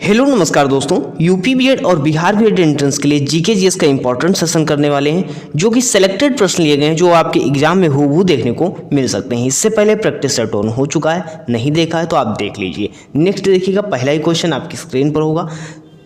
Hello नमस्कार दोस्तों, UP BEd और बिहार बीएड एंट्रेंस के लिए जीके जीएस का इंपॉर्टेंट सेशन करने वाले हैं जो कि सिलेक्टेड प्रश्न लिए गए हैं जो आपके एग्जाम में हूबहू देखने को मिल सकते हैं। इससे पहले प्रैक्टिस सेट ऑन हो चुका है, नहीं देखा है तो आप देख लीजिए। नेक्स्ट देखिएगा, पहला ही क्वेश्चन आपकी स्क्रीन पर होगा,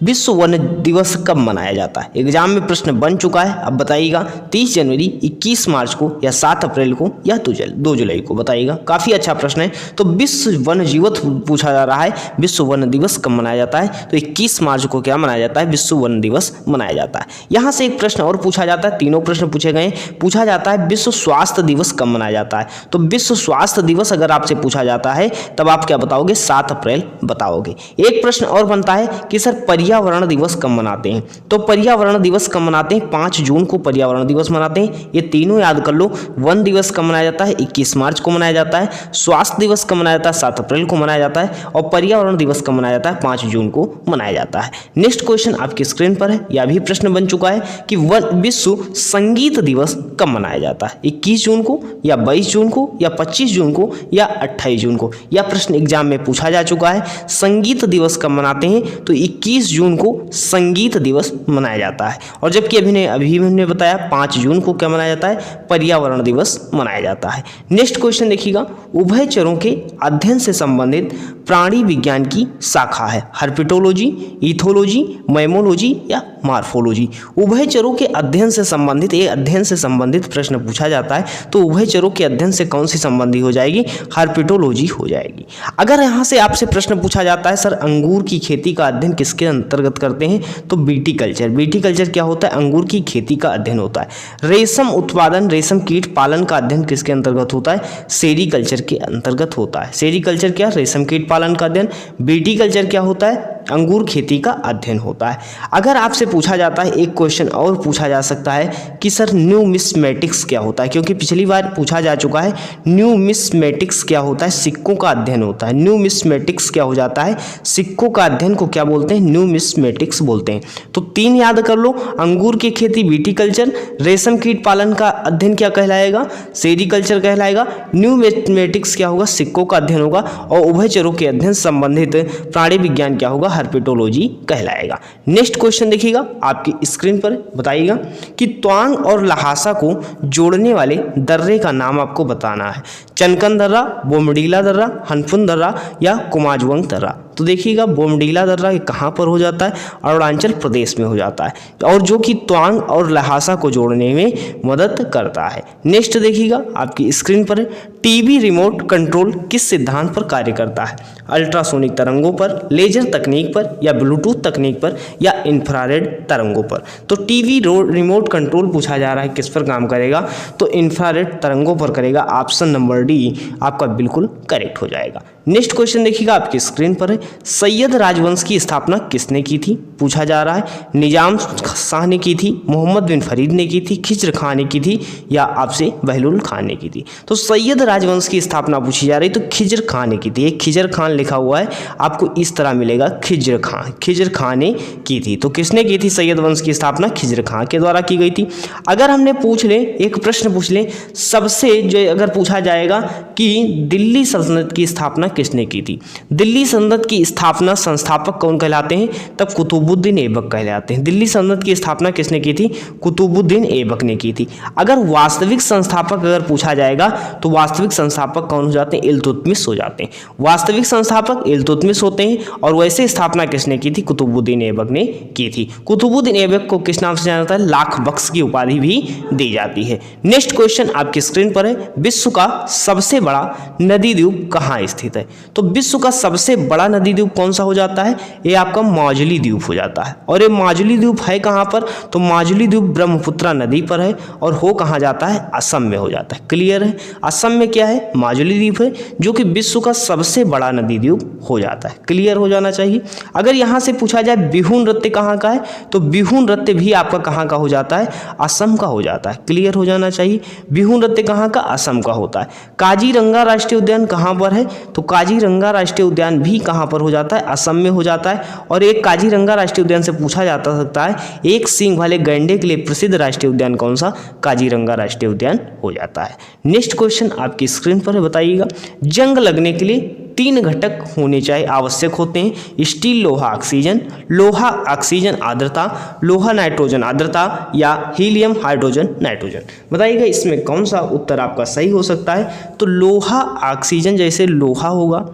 विश्व वन दिवस कब मनाया जाता है। एग्जाम में प्रश्न बन चुका है, अब बताइएगा 30 जनवरी, 21 मार्च को या 7 अप्रैल को या 2 जुलाई को, बताइएगा। काफ़ी अच्छा प्रश्न है। तो विश्व वन जीवत पूछा जा रहा है, विश्व वन दिवस कब मनाया जाता है, तो 21 मार्च को क्या मनाया जाता है, विश्व वन दिवस मनाया जाता है। यहाँ से एक प्रश्न और पूछा जाता है, तीनों प्रश्न पूछे गए, पूछा जाता है विश्व स्वास्थ्य दिवस कब मनाया जाता है। तो विश्व स्वास्थ्य दिवस अगर आपसे पूछा जाता है तब आप क्या बताओगे, 7 अप्रैल बताओगे। एक प्रश्न और बनता है कि सर पर्यावरण दिवस कब मनाते हैं, तो पर्यावरण दिवस कब मनाते हैं, 5 जून को पर्यावरण दिवस मनाते हैं। ये तीनों याद कर लो। वन दिवस कब मनाया जाता है, 21 मार्च को मनाया जाता है। स्वास्थ्य दिवस कब मनाया जाता है, 7 अप्रैल को मनाया जाता है। और पर्यावरण दिवस कब मनाया जाता है, 5 जून को मनाया जाता है। नेक्स्ट क्वेश्चन आपकी स्क्रीन पर है, यह भी प्रश्न बन चुका है कि विश्व संगीत दिवस कब मनाया जाता है, 21 जून को या 22 जून को या 25 जून को या 28 जून को। यह प्रश्न एग्जाम में पूछा जा चुका है। संगीत दिवस कब मनाते हैं, तो 21 जून को संगीत दिवस मनाया जाता है। और जबकि अभी हमने बताया 5 जून को क्या मनाया जाता है, पर्यावरण दिवस मनाया जाता है। नेक्स्ट क्वेश्चन देखिएगा, उभयचरों के अध्ययन से संबंधित प्राणी विज्ञान की शाखा है, हर्पिटोलॉजी, इथोलॉजी, मैमोलॉजी या मार्फोलॉजी। उभयचरों के अध्ययन से संबंधित, ये अध्ययन से संबंधित प्रश्न पूछा जाता है तो उभयचरों के अध्ययन से कौन सी संबंधी हो जाएगी, हर्पिटोलॉजी हो जाएगी। अगर यहाँ से आपसे प्रश्न पूछा जाता है सर अंगूर की खेती का अध्ययन किसके अंतर्गत करते हैं, तो बीटीकल्चर। बीटीकल्चर क्या होता है, अंगूर की खेती का अध्ययन होता है। रेशम उत्पादन, रेशम कीट पालन का अध्ययन किसके अंतर्गत होता है, सेरीकल्चर के अंतर्गत होता है। सेरीकल्चर क्या, रेशम कीट पालन का अध्ययन। बीटीकल्चर क्या होता है, अंगूर खेती का अध्ययन होता है। अगर आपसे पूछा जाता है, एक क्वेश्चन और पूछा जा सकता है कि सर न्यूमिस्मेटिक्स क्या होता है, क्योंकि पिछली बार पूछा जा चुका है। न्यूमिस्मेटिक्स क्या होता है, सिक्कों का अध्ययन होता है। न्यूमिस्मेटिक्स क्या हो जाता है, सिक्कों का अध्ययन को क्या बोलते हैं, न्यूमिस्मेटिक्स बोलते हैं। तो 3 याद कर लो, अंगूर की खेती बीटीकल्चर, रेशम कीट पालन का अध्ययन क्या कहलाएगा, सेरीकल्चर कहलाएगा। न्यूमिस्मेटिक्स क्या होगा, सिक्कों का अध्ययन होगा। और उभयचरों के अध्ययन संबंधित प्राणी विज्ञान क्या होगा, हर्पिटोलॉजी कहलाएगा। नेक्स्ट क्वेश्चन देखिएगा आपकी स्क्रीन पर, बताइएगा कि त्वांग और लहासा को जोड़ने वाले दर्रे का नाम आपको बताना है। चनकन दर्रा, बोमडीला दर्रा, हनफुन दर्रा या कुमाजुवंग दर्रा। तो देखिएगा बोमडीला दर्रा कहाँ पर हो जाता है, अरुणाचल प्रदेश में हो जाता है, और जो कि त्वांग और लहासा को जोड़ने में मदद करता है। नेक्स्ट देखिएगा आपकी स्क्रीन पर, टीवी रिमोट कंट्रोल किस सिद्धांत पर कार्य करता है, अल्ट्रासोनिक तरंगों पर, लेजर तकनीक पर या ब्लूटूथ तकनीक पर या इंफ्रारेड तरंगों पर। तो टीवी रिमोट कंट्रोल पूछा जा रहा है किस पर काम करेगा, तो इंफ्रारेड तरंगों पर करेगा। ऑप्शन नंबर डी आपका बिल्कुल करेक्ट हो जाएगा। नेक्स्ट क्वेश्चन देखिएगा आपकी स्क्रीन पर है, सैयद राजवंश की स्थापना किसने की थी, पूछा जा रहा है। निजाम शाह ने की थी, मोहम्मद बिन फरीद ने की थी, खिज्र खान ने की थी या आपसे बहलुल खान ने की थी। तो सैयद राजवंश की स्थापना पूछी जा रही, तो खिज्र खान ने की थी। एक खिज्र खान लिखा हुआ है, आपको इस तरह मिलेगा खिज्र खान, खिज्र खान ने की थी। तो किसने की थी सैयद वंश की स्थापना, खिज्र खान के द्वारा की गई थी। अगर हमने पूछ ले, एक प्रश्न पूछ ले सबसे, जो अगर पूछा जाएगा कि दिल्ली सल्तनत की स्थापना किसने की थी, दिल्ली सल्तनत की स्थापना संस्थापक कौन कहलाते हैं, तब कुतुबुद्दीन ऐबक कहलाते हैं। दिल्ली सल्तनत की स्थापना किसने की थी, कुतुबुद्दीन ऐबक ने की थी। अगर वास्तविक संस्थापक अगर पूछा जाएगा तो वास्तविक संस्थापक कौन हो जाते हैं, इल्तुतमिश हो जाते हैं। वास्तविक संस्थापक इल्तुतमिश होते हैं। और वैसे स्थापना किसने की थी, कुतुबुद्दीन ऐबक ने की थी। कुतुबुद्दीन ऐबक को किस नाम से जाना जाता है, लाख बख्श की उपाधि भी दी जाती है। नेक्स्ट क्वेश्चन आपकी स्क्रीन पर है, विश्व का सबसे बड़ा नदी द्वीप कहाँ स्थित है। तो विश्व का सबसे बड़ा नदी द्वीप कौन सा हो जाता है, ये आपका माजुली द्वीप हो जाता है। और ये माजुली द्वीप है कहाँ पर, तो माजुली द्वीप ब्रह्मपुत्रा नदी पर है और हो कहाँ जाता है, असम में हो जाता है। क्लियर है, असम में क्या है, माजुली द्वीप है, जो कि विश्व का सबसे बड़ा नदी द्वीप हो जाता है। क्लियर हो जाना चाहिए। अगर यहाँ से पूछा जाए बिहू नृत्य कहाँ का है, तो बिहू नृत्य भी आपका कहाँ का हो जाता है, असम का हो जाता है। क्लियर हो जाना चाहिए। बिहू नृत्य कहाँ का, असम का होता है। काजीरंगा राष्ट्रीय उद्यान कहाँ पर है, तो काजीरंगा राष्ट्रीय उद्यान भी कहाँ पर हो जाता है, असम में हो जाता है। और एक काजीरंगा राष्ट्रीय उद्यान से पूछा जाता सकता है, एक सींग वाले गैंडे के लिए प्रसिद्ध राष्ट्रीय उद्यान कौन सा, काजीरंगा राष्ट्रीय उद्यान हो जाता है। नेक्स्ट क्वेश्चन आपकी स्क्रीन पर बताइएगा, जंग लगने के लिए 3 घटक होने चाहिए, आवश्यक होते हैं। स्टील, लोहा, ऑक्सीजन, लोहा ऑक्सीजन आर्द्रता, लोहा नाइट्रोजन आर्द्रता या हीलियम हाइड्रोजन नाइट्रोजन। बताइएगा इसमें कौन सा उत्तर आपका सही हो सकता है। तो लोहा ऑक्सीजन, जैसे लोहा होगा,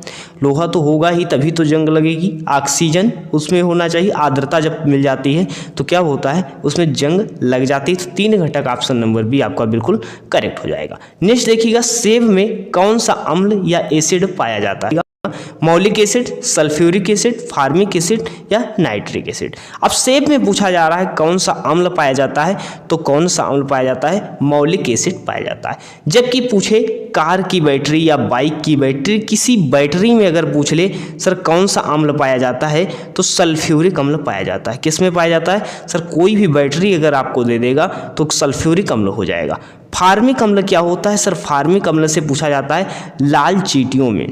लोहा तो होगा ही तभी तो जंग लगेगी। ऑक्सीजन उसमें होना चाहिए, आर्द्रता जब मिल जाती है तो क्या होता है, उसमें जंग लग जाती है। तो 3 घटक ऑप्शन नंबर बी आपका बिल्कुल करेक्ट हो जाएगा। नेक्स्ट देखिएगा, सेब में कौन सा अम्ल या एसिड पाया जाता है। मौलिक acid, sulphuric acid, formic acid या नाइट्रिक एसिड। अब सेब में पूछा जा रहा है कौन सा अम्ल पाया जाता है, तो कौन सा अम्ल पाया जाता है, मौलिक एसिड पाया जाता है। जबकि पूछे कार की बैटरी या बाइक की बैटरी, किसी बैटरी में अगर पूछ ले सर कौन सा अम्ल पाया जाता है, तो सल्फ्यूरिक अम्ल पाया जाता है। किस में पाया जाता है सर, कोई भी बैटरी अगर आपको दे देगा तो सल्फ्यूरिक अम्ल हो जाएगा। फार्मिक अम्ल क्या होता है सर, फार्मिक अम्ल से पूछा जाता है लाल चींटियों में,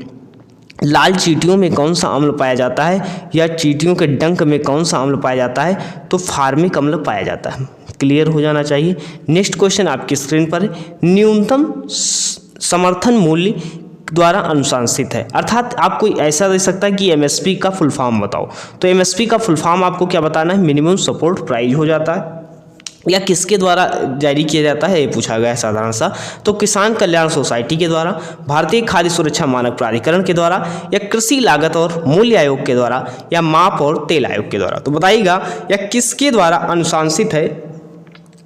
लाल चींटियों में कौन सा अम्ल पाया जाता है, या चींटियों के डंक में कौन सा अम्ल पाया जाता है, तो फार्मिक अम्ल पाया जाता है। क्लियर हो जाना चाहिए। नेक्स्ट क्वेश्चन आपकी स्क्रीन पर है, न्यूनतम समर्थन मूल्य द्वारा अनुशंसित है। अर्थात आपको ऐसा दे सकता है कि एमएसपी का फुल फॉर्म बताओ, तो एमएसपी का फुल फॉर्म आपको क्या बताना है, मिनिमम सपोर्ट प्राइस हो जाता है, या किसके द्वारा जारी किया जाता है, ये पूछा गया है साधारण सा। तो किसान कल्याण सोसाइटी के द्वारा, भारतीय खाद्य सुरक्षा मानक प्राधिकरण के द्वारा, या कृषि लागत और मूल्य आयोग के द्वारा, या माप और तेल आयोग के द्वारा। तो बताइएगा या किसके द्वारा अनुशंसित है,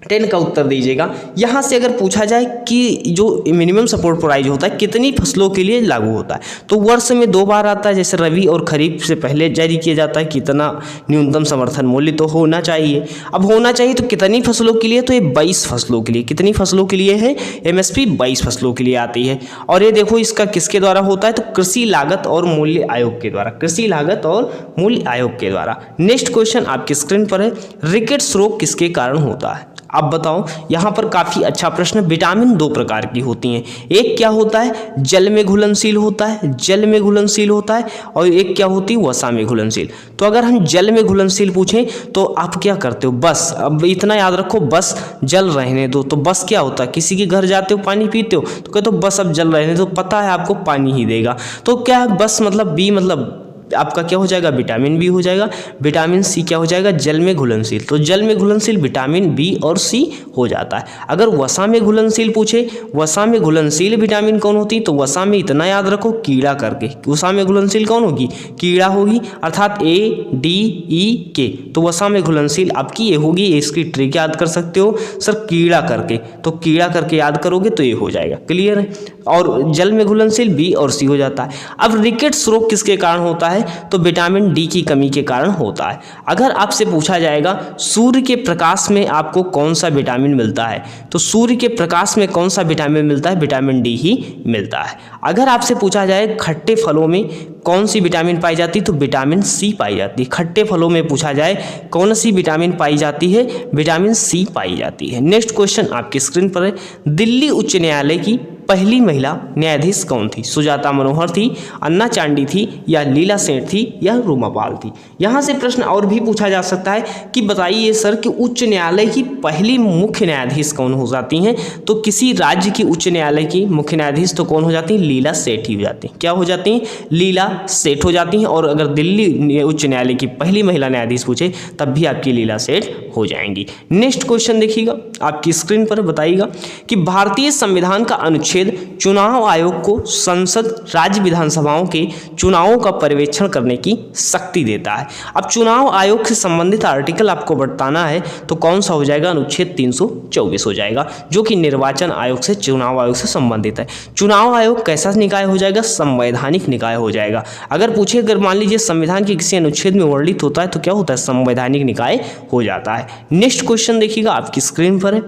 10 का उत्तर दीजिएगा। यहाँ से अगर पूछा जाए कि जो मिनिमम सपोर्ट प्राइस होता है कितनी फसलों के लिए लागू होता है, तो वर्ष में 2 बार आता है, जैसे रबी और खरीफ से पहले जारी किया जाता है कितना न्यूनतम समर्थन मूल्य तो होना चाहिए। अब होना चाहिए तो कितनी फसलों के लिए, तो ये 22 फसलों के लिए। कितनी फसलों के लिए है एमएसपी, 22 फसलों के लिए आती है। और ये देखो इसका किसके द्वारा होता है, तो कृषि लागत और मूल्य आयोग के द्वारा, कृषि लागत और मूल्य आयोग के द्वारा। नेक्स्ट क्वेश्चन आपकी स्क्रीन पर है, रिकेट्स रोग किसके कारण होता है। अब बताओ, यहाँ पर काफ़ी अच्छा प्रश्न। विटामिन 2 प्रकार की होती हैं, एक क्या होता है जल में घुलनशील होता है, जल में घुलनशील होता है, और एक क्या होती है वसा में घुलनशील। तो अगर हम जल में घुलनशील पूछें तो आप क्या करते हो, बस अब इतना याद रखो, बस जल रहने दो। तो बस क्या होता है, किसी के घर जाते हो पानी पीते हो तो कहते हो बस अब जल रहने दो, पता है आपको पानी ही देगा। तो क्या बस मतलब बी मतलब आपका क्या हो जाएगा, विटामिन बी हो जाएगा। विटामिन सी क्या हो जाएगा, जल में घुलनशील। तो जल में घुलनशील विटामिन बी और सी हो जाता है। अगर वसा में घुलनशील पूछे, वसा में घुलनशील विटामिन कौन होती, तो वसा में इतना याद रखो कीड़ा करके, वसा में घुलनशील कौन होगी, कीड़ा होगी, अर्थात ADE के। तो वसा में घुलनशील आपकी ये होगी, इसकी ट्रिक याद कर सकते हो सर कीड़ा करके, तो कीड़ा करके याद करोगे तो ये हो जाएगा। क्लियर है। और जल में घुलनशील बी और सी हो जाता है। अब रिकेट्स रोग किसके कारण होता है, तो विटामिन डी की कमी के कारण होता है। अगर आपसे पूछा जाएगा सूर्य के प्रकाश में आपको कौन सा विटामिन मिलता है, तो सूर्य के प्रकाश में कौन सा विटामिन मिलता है, विटामिन डी ही मिलता है। अगर आपसे पूछा जाए खट्टे फलों में कौन सी विटामिन पाई जाती है, तो विटामिन सी पाई जाती है। खट्टे फलों में पूछा जाए कौन सी विटामिन पाई जाती है, विटामिन सी पाई जाती है। नेक्स्ट क्वेश्चन आपकी स्क्रीन पर है, दिल्ली उच्च न्यायालय की पहली महिला न्यायाधीश कौन थी, सुजाता मनोहर थी, अन्ना चांडी थी, या लीला सेठ थी, या रूमा पाल थी। यहाँ से प्रश्न और भी पूछा जा सकता है कि बताइए सर कि उच्च न्यायालय की पहली मुख्य न्यायाधीश कौन हो जाती हैं, तो किसी राज्य की उच्च न्यायालय की मुख्य न्यायाधीश तो कौन हो जाती हैं, लीला सेठ ही हो जाती हैं। क्या हो जाती हैं, लीला सेठ हो जाती हैं। और अगर दिल्ली उच्च न्यायालय की पहली महिला न्यायाधीश पूछे तब भी आपकी लीला सेठ हो जाएंगी। नेक्स्ट क्वेश्चन देखिएगा आपकी स्क्रीन पर, बताइएगा कि भारतीय संविधान का अनुच्छेद चुनाव आयोग को संसद राज्य विधानसभाओं के चुनावों का पर्यवेक्षण करने की शक्ति देता है। अब चुनाव आयोग से संबंधित आर्टिकल आपको बताना है तो कौन सा हो जाएगा, अनुच्छेद 324 हो जाएगा, जो कि निर्वाचन आयोग से चुनाव आयोग से संबंधित है। चुनाव आयोग कैसा निकाय हो जाएगा, संवैधानिक निकाय हो जाएगा। अगर पूछे, अगर मान लीजिए संविधान के किसी अनुच्छेद में वर्णित होता है तो क्या होता है, संवैधानिक निकाय हो जाता है। नेक्स्ट क्वेश्चन देखिएगा आपकी स्क्रीन पर है,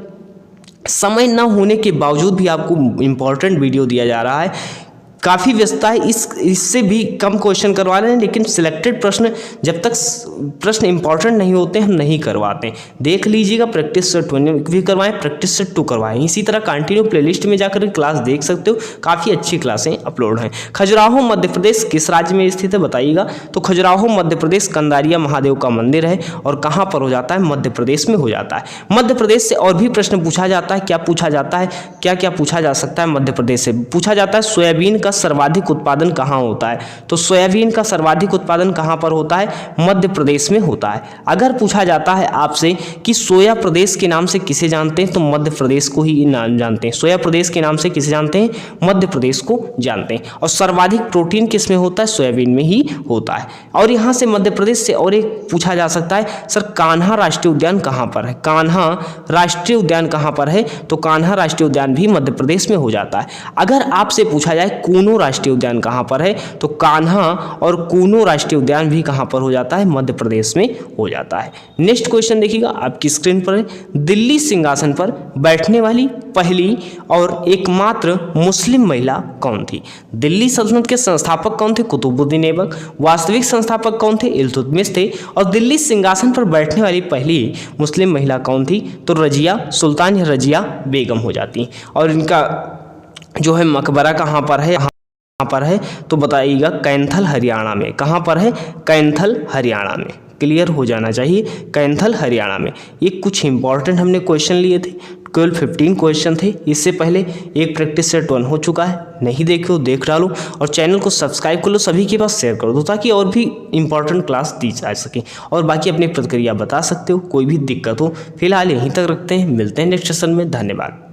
समय न होने के बावजूद भी आपको इम्पोर्टेंट वीडियो दिया जा रहा है, काफ़ी व्यस्तता है, इससे भी कम क्वेश्चन करवा रहे हैं, लेकिन सिलेक्टेड प्रश्न जब तक प्रश्न इंपॉर्टेंट नहीं होते हम नहीं करवाते। देख लीजिएगा, प्रैक्टिस सेट 1 भी करवाएं, प्रैक्टिस सेट 2 करवाएं। इसी तरह कंटिन्यू प्लेलिस्ट में जाकर क्लास देख सकते हो, काफ़ी अच्छी क्लासें अपलोड हैं। खजुराहो मध्य प्रदेश किस राज्य में स्थित है, बताइएगा। तो खजुराहो मध्य प्रदेश कंदारिया महादेव का मंदिर है, और कहाँ पर हो जाता है, मध्य प्रदेश में हो जाता है। मध्य प्रदेश से और भी प्रश्न पूछा जाता है, क्या पूछा जाता है, क्या क्या पूछा जा सकता है मध्य प्रदेश से, पूछा जाता है सोयाबीन का का सर्वाधिक उत्पादन कहाँ होता है? तो सोयाबीन का सर्वाधिक उत्पादन कहाँ पर होता है? मध्य प्रदेश में होता है। अगर पूछा जाता है आपसे कि सोया प्रदेश के नाम से किसे जानते हैं, तो मध्य प्रदेश को ही नाम जानते हैं। सोया प्रदेश के नाम से किसे जानते हैं? मध्य प्रदेश को जानते हैं। और सर्वाधिक प्रोटीन किस में होता है? सोयाबीन में ही होता है। और यहाँ से मध्य प्रदेश से और एक पूछा जा सकता है, सर कान्हा राष्ट्रीय उद्यान कहाँ पर है? कान्हा राष्ट्रीय उद्यान कहाँ पर है? तो कान्हा राष्ट्रीय उद्यान भी मध्य प्रदेश में हो जाता है। अगर आपसे पूछा जाए कूनो राष्ट्रीय उद्यान कहाँ पर है, तो कान्हा और कूनो राष्ट्रीय उद्यान भी कहाँ पर हो जाता है? मध्य प्रदेश में हो जाता है। नेक्स्ट क्वेश्चन देखिएगा आपकी स्क्रीन पर है, दिल्ली सिंहासन पर बैठने वाली पहली और एकमात्र मुस्लिम महिला कौन थी? दिल्ली सल्तनत के संस्थापक कौन थे? कुतुबुद्दीन ऐबक। वास्तविक संस्थापक कौन थे? इल्तुतमिश थे। और दिल्ली सिंहासन पर बैठने वाली पहली मुस्लिम महिला कौन थी? तो रजिया सुल्तान या रजिया बेगम हो जाती। और इनका जो है मकबरा कहाँ पर है? पर है तो बताइएगा कैंथल हरियाणा में। कहाँ पर है? कैंथल हरियाणा में। क्लियर हो जाना चाहिए, कैंथल हरियाणा में। ये कुछ इंपॉर्टेंट हमने क्वेश्चन लिए थे, केवल 15 क्वेश्चन थे। इससे पहले एक प्रैक्टिस सेट 1 हो चुका है, नहीं देखे हो देख डालो और चैनल को सब्सक्राइब कर लो, सभी के पास शेयर कर दो ताकि और भी इंपॉर्टेंट क्लास दी जा सके। और बाकी अपनी प्रतिक्रिया बता सकते हो, कोई भी दिक्कत हो। फिलहाल यहीं तक रखते हैं, मिलते हैं नेक्स्ट सेशन में। धन्यवाद।